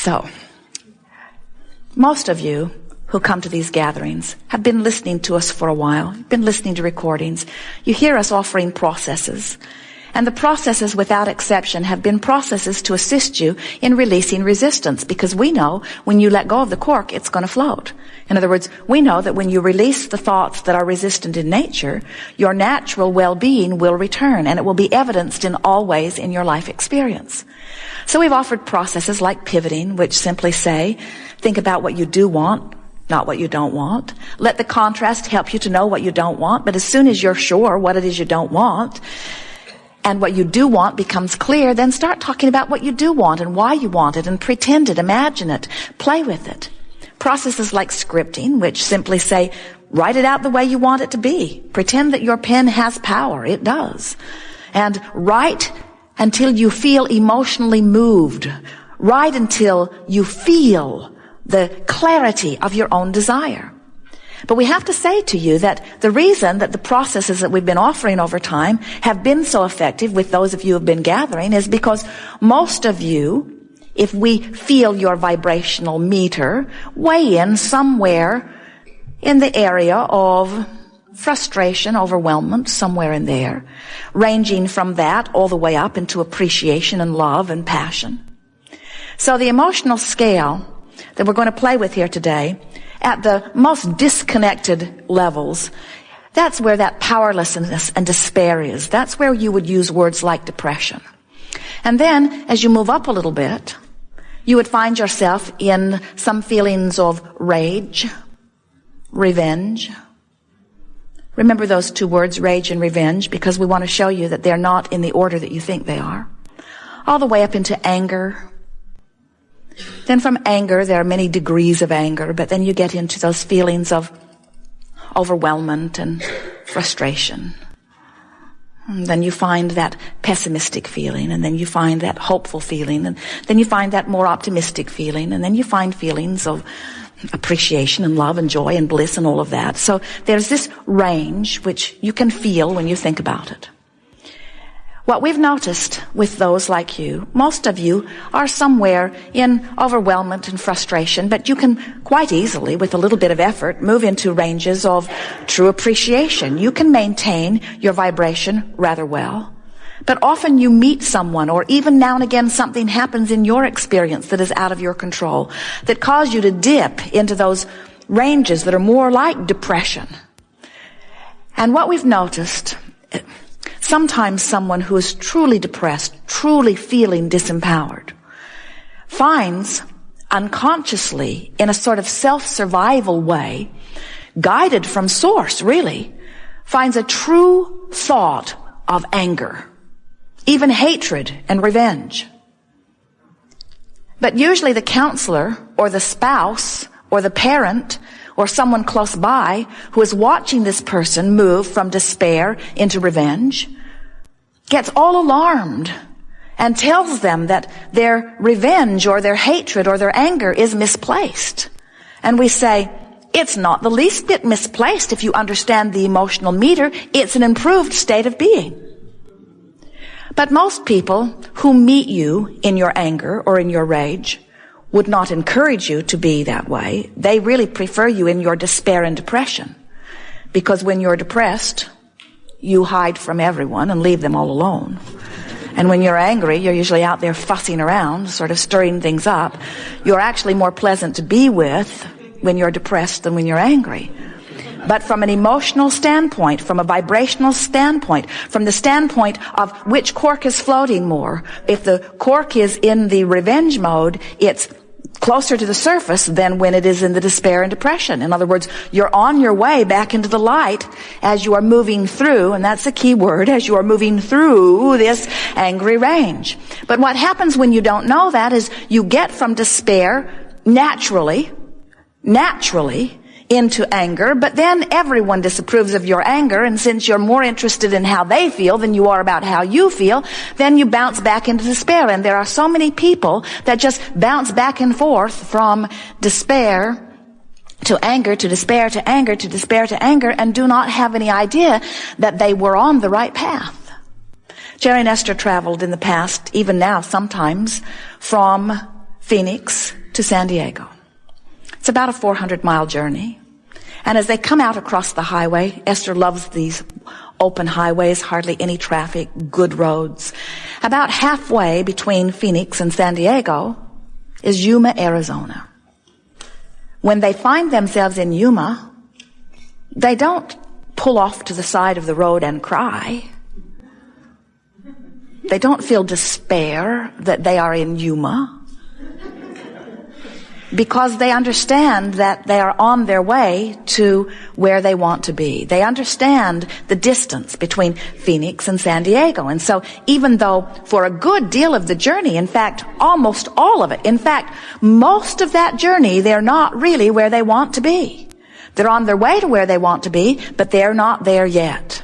So, most of you who come to these gatherings have been listening to us for a while. You've been listening to recordings. You hear us offering processes. And the processes, without exception, have been processes to assist you in releasing resistance, because we know when you let go of the cork, it's going to float. In other words, we know that when you release the thoughts that are resistant in nature, your natural well-being will return, and it will be evidenced in all ways in your life experience. So we've offered processes like pivoting, which simply say, think about what you do want, not what you don't want. Let the contrast help you to know what you don't want, but as soon as you're sure what it is you don't want, and what you do want becomes clear, then start talking about what you do want and why you want it, and pretend it, imagine it, play with it. Processes like scripting, which simply say, write it out the way you want it to be. Pretend that your pen has power. It does. And write until you feel emotionally moved. Write until you feel the clarity of your own desire. But we have to say to you that the reason that the processes that we've been offering over time have been so effective with those of you who have been gathering is because most of you, if we feel your vibrational meter, weigh in somewhere in the area of frustration, overwhelmment, somewhere in there, ranging from that all the way up into appreciation and love and passion. So the emotional scale that we're going to play with here today, at the most disconnected levels, that's where that powerlessness and despair is. That's where you would use words like depression. And then, as you move up a little bit, you would find yourself in some feelings of rage, revenge. Remember those two words, rage and revenge, because we want to show you that they're not in the order that you think they are. All the way up into anger. Then from anger, there are many degrees of anger, but then you get into those feelings of overwhelmment and frustration. And then you find that pessimistic feeling, and then you find that hopeful feeling, and then you find that more optimistic feeling, and then you find feelings of appreciation and love and joy and bliss and all of that. So there's this range which you can feel when you think about it. What we've noticed with those like you, most of you are somewhere in overwhelmment and frustration, but you can quite easily, with a little bit of effort, move into ranges of true appreciation. You can maintain your vibration rather well. But often you meet someone, or even now and again something happens in your experience that is out of your control, that cause you to dip into those ranges that are more like depression. And what we've noticed, sometimes someone who is truly depressed, truly feeling disempowered, finds unconsciously, in a sort of self-survival way, guided from source really, finds a true thought of anger, even hatred and revenge. But usually the counselor or the spouse or the parent or someone close by who is watching this person move from despair into revenge gets all alarmed and tells them that their revenge or their hatred or their anger is misplaced. And we say, it's not the least bit misplaced if you understand the emotional meter. It's an improved state of being. But most people who meet you in your anger or in your rage would not encourage you to be that way. They really prefer you in your despair and depression. Because when you're depressed, you hide from everyone and leave them all alone. And when you're angry, you're usually out there fussing around, sort of stirring things up. You're actually more pleasant to be with when you're depressed than when you're angry. But from an emotional standpoint, from a vibrational standpoint, from the standpoint of which cork is floating more, if the cork is in the revenge mode, it's closer to the surface than when it is in the despair and depression. In other words, you're on your way back into the light as you are moving through, and that's the key word, as you are moving through this angry range. But what happens when you don't know that is you get from despair naturally into anger, but then everyone disapproves of your anger, and since you're more interested in how they feel than you are about how you feel, then you bounce back into despair. And there are so many people that just bounce back and forth from despair to anger, to despair, to anger, to despair, to anger, and do not have any idea that they were on the right path. Jerry and Esther traveled in the past, even now sometimes, from Phoenix to San Diego. It's about a 400-mile journey. And as they come out across the highway, Esther loves these open highways, hardly any traffic, good roads. About halfway between Phoenix and San Diego is Yuma, Arizona. When they find themselves in Yuma, they don't pull off to the side of the road and cry. They don't feel despair that they are in Yuma, because they understand that they are on their way to where they want to be. They understand the distance between Phoenix and San Diego. And so even though for a good deal of the journey, in fact, almost all of it, in fact, most of that journey, they're not really where they want to be. They're on their way to where they want to be, but they're not there yet.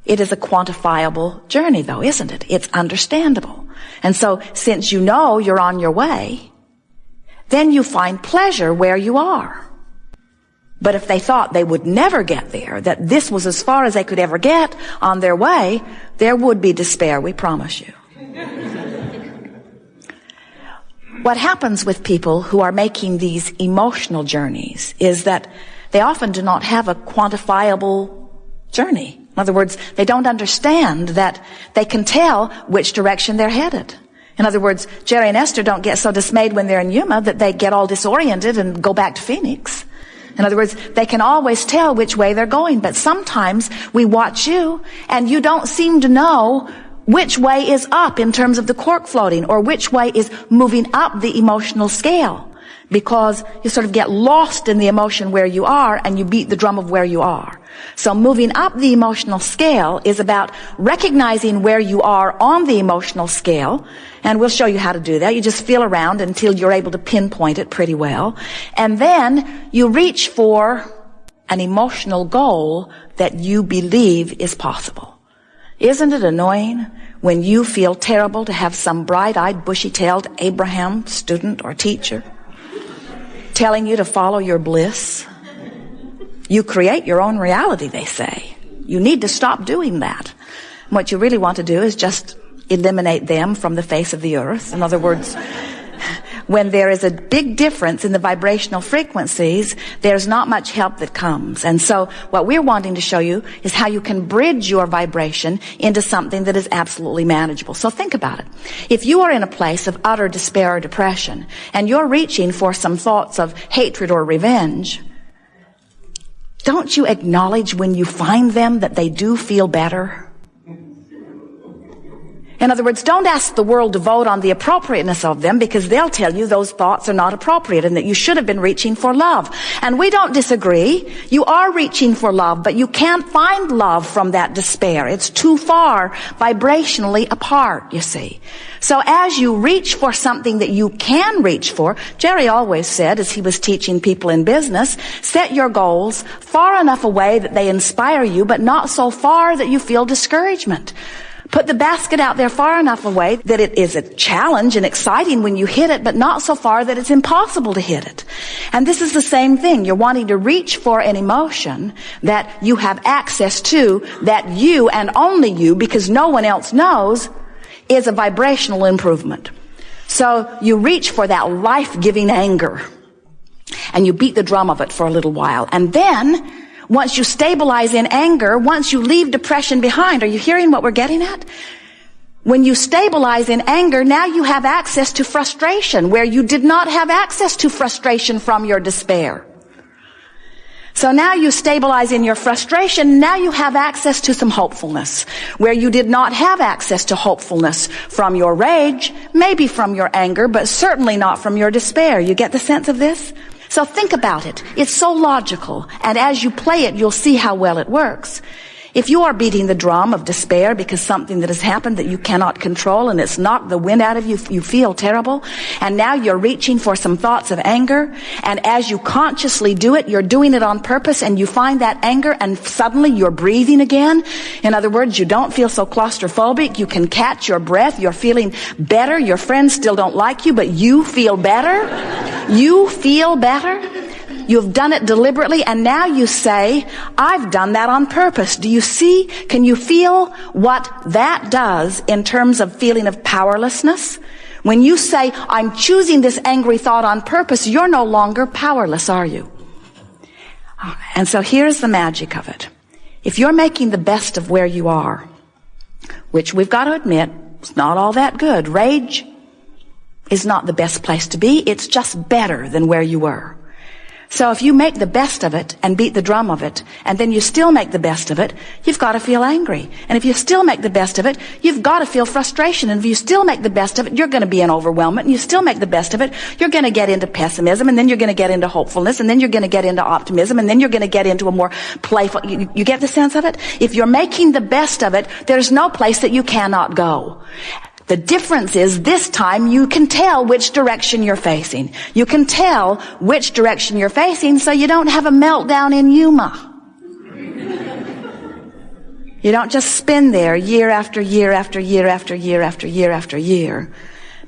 It is a quantifiable journey, though, isn't it? It's understandable. And so since you know you're on your way, then you find pleasure where you are. But if they thought they would never get there, that this was as far as they could ever get on their way, there would be despair, we promise you. What happens with people who are making these emotional journeys is that they often do not have a quantifiable journey. In other words, they don't understand that they can tell which direction they're headed. In other words, Jerry and Esther don't get so dismayed when they're in Yuma that they get all disoriented and go back to Phoenix. In other words, they can always tell which way they're going. But sometimes we watch you and you don't seem to know which way is up in terms of the cork floating, or which way is moving up the emotional scale, because you sort of get lost in the emotion where you are and you beat the drum of where you are. So moving up the emotional scale is about recognizing where you are on the emotional scale, and we'll show you how to do that. You just feel around until you're able to pinpoint it pretty well, and then you reach for an emotional goal that you believe is possible. Isn't it annoying when you feel terrible to have some bright-eyed, bushy-tailed Abraham student or teacher telling you to follow your bliss? You create your own reality, they say. You need to stop doing that. What you really want to do is just eliminate them from the face of the earth. In other words, when there is a big difference in the vibrational frequencies, there's not much help that comes. And so what we're wanting to show you is how you can bridge your vibration into something that is absolutely manageable. So think about it. If you are in a place of utter despair or depression, and you're reaching for some thoughts of hatred or revenge, don't you acknowledge when you find them that they do feel better? In other words, don't ask the world to vote on the appropriateness of them, because they'll tell you those thoughts are not appropriate and that you should have been reaching for love. And we don't disagree. You are reaching for love, but you can't find love from that despair. It's too far vibrationally apart, you see. So as you reach for something that you can reach for, Jerry always said, as he was teaching people in business, set your goals far enough away that they inspire you, but not so far that you feel discouragement. Put the basket out there far enough away that it is a challenge and exciting when you hit it, but not so far that it's impossible to hit it. And this is the same thing. You're wanting to reach for an emotion that you have access to, that you and only you, because no one else knows, is a vibrational improvement. So you reach for that life-giving anger, and you beat the drum of it for a little while. And then, once you stabilize in anger, once you leave depression behind, are you hearing what we're getting at? When you stabilize in anger, now you have access to frustration, where you did not have access to frustration from your despair. So now you stabilize in your frustration, now you have access to some hopefulness, where you did not have access to hopefulness from your rage, maybe from your anger, but certainly not from your despair. You get the sense of this? So think about it. It's so logical. And as you play it, you'll see how well it works. If you are beating the drum of despair because something that has happened that you cannot control and it's knocked the wind out of you, you feel terrible, and now you're reaching for some thoughts of anger, and as you consciously do it, you're doing it on purpose, and you find that anger and suddenly you're breathing again. In other words, you don't feel so claustrophobic, you can catch your breath, you're feeling better, your friends still don't like you, but you feel better. You feel better. You've done it deliberately, and now you say, I've done that on purpose. Do you see? Can you feel what that does in terms of feeling of powerlessness? When you say, I'm choosing this angry thought on purpose, you're no longer powerless, are you? And so here's the magic of it. If you're making the best of where you are, which we've got to admit, it's not all that good. Rage is not the best place to be. It's just better than where you were. So if you make the best of it and beat the drum of it, and then you still make the best of it, you've got to feel angry. And if you still make the best of it, you've got to feel frustration. And if you still make the best of it, you're going to be in overwhelmment. And you still make the best of it, you're going to get into pessimism, and then you're going to get into hopefulness, and then you're going to get into optimism, and then you're going to get into a more playful... You get the sense of it? If you're making the best of it, there's no place that you cannot go. The difference is this time you can tell which direction you're facing. You can tell which direction you're facing so you don't have a meltdown in Yuma. You don't just spin there year after year after year after year after year after year,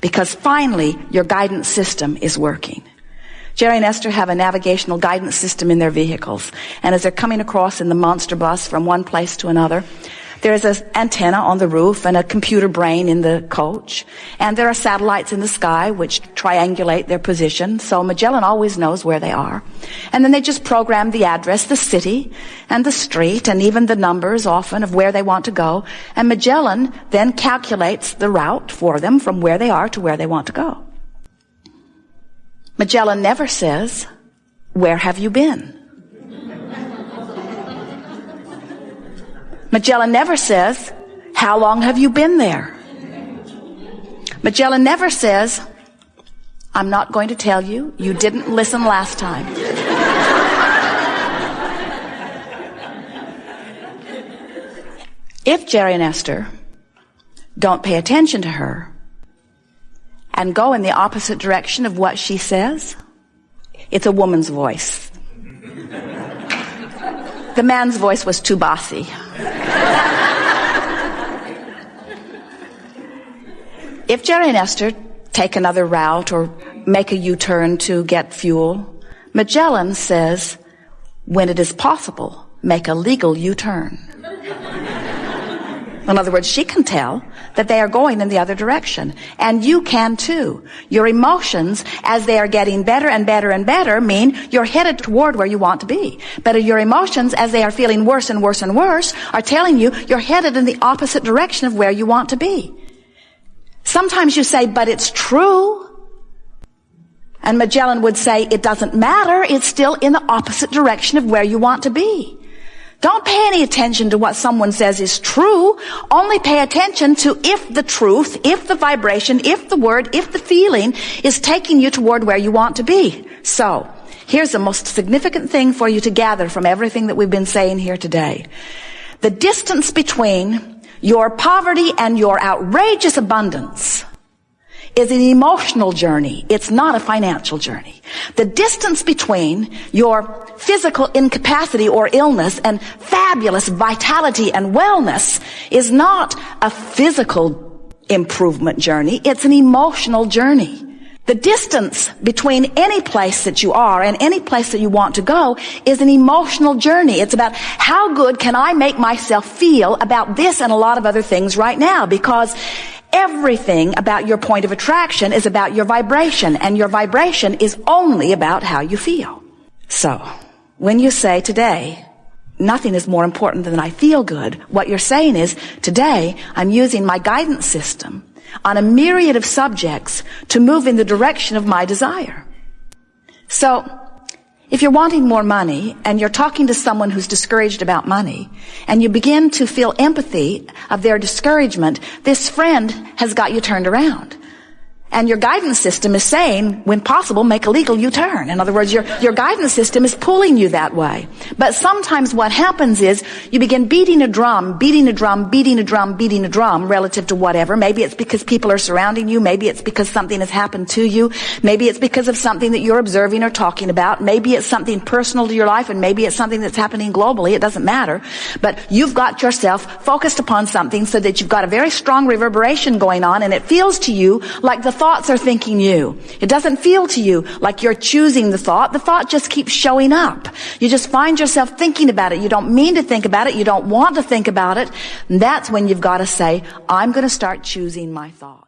because finally your guidance system is working. Jerry and Esther have a navigational guidance system in their vehicles, and as they're coming across in the monster bus from one place to another, there's an antenna on the roof and a computer brain in the coach. And there are satellites in the sky which triangulate their position. So Magellan always knows where they are. And then they just program the address, the city, and the street, and even the numbers often of where they want to go. And Magellan then calculates the route for them from where they are to where they want to go. Magellan never says, "Where have you been?" Magellan never says, "How long have you been there?" Magellan never says, "I'm not going to tell you. You didn't listen last time." If Jerry and Esther don't pay attention to her and go in the opposite direction of what she says, it's a woman's voice. The man's voice was too bossy. If Jerry and Esther take another route or make a U-turn to get fuel, Magellan says, when it is possible, make a legal U-turn. In other words, she can tell that they are going in the other direction. And you can too. Your emotions, as they are getting better and better and better, mean you're headed toward where you want to be. But your emotions, as they are feeling worse and worse and worse, are telling you you're headed in the opposite direction of where you want to be. Sometimes you say, "But it's true." And Magellan would say, "It doesn't matter. It's still in the opposite direction of where you want to be." Don't pay any attention to what someone says is true. Only pay attention to if the truth, if the vibration, if the word, if the feeling is taking you toward where you want to be. So, here's the most significant thing for you to gather from everything that we've been saying here today. The distance between your poverty and your outrageous abundance is an emotional journey. It's not a financial journey. The distance between your physical incapacity or illness and fabulous vitality and wellness is not a physical improvement journey. It's an emotional journey. The distance between any place that you are and any place that you want to go is an emotional journey. It's about how good can I make myself feel about this and a lot of other things right now, because everything about your point of attraction is about your vibration, and your vibration is only about how you feel. So, when you say today, nothing is more important than I feel good, what you're saying is, today I'm using my guidance system on a myriad of subjects to move in the direction of my desire. So, if you're wanting more money and you're talking to someone who's discouraged about money and you begin to feel empathy of their discouragement, this friend has got you turned around. And your guidance system is saying, when possible, make a legal U-turn. In other words, your guidance system is pulling you that way. But sometimes what happens is you begin beating a drum, beating a drum, beating a drum, beating a drum relative to whatever. Maybe it's because people are surrounding you. Maybe it's because something has happened to you. Maybe it's because of something that you're observing or talking about. Maybe it's something personal to your life, and maybe it's something that's happening globally. It doesn't matter. But you've got yourself focused upon something so that you've got a very strong reverberation going on, and it feels to you like the thoughts are thinking you. It doesn't feel to you like you're choosing the thought. The thought just keeps showing up. You just find yourself thinking about it. You don't mean to think about it. You don't want to think about it. And that's when you've got to say, I'm going to start choosing my thought.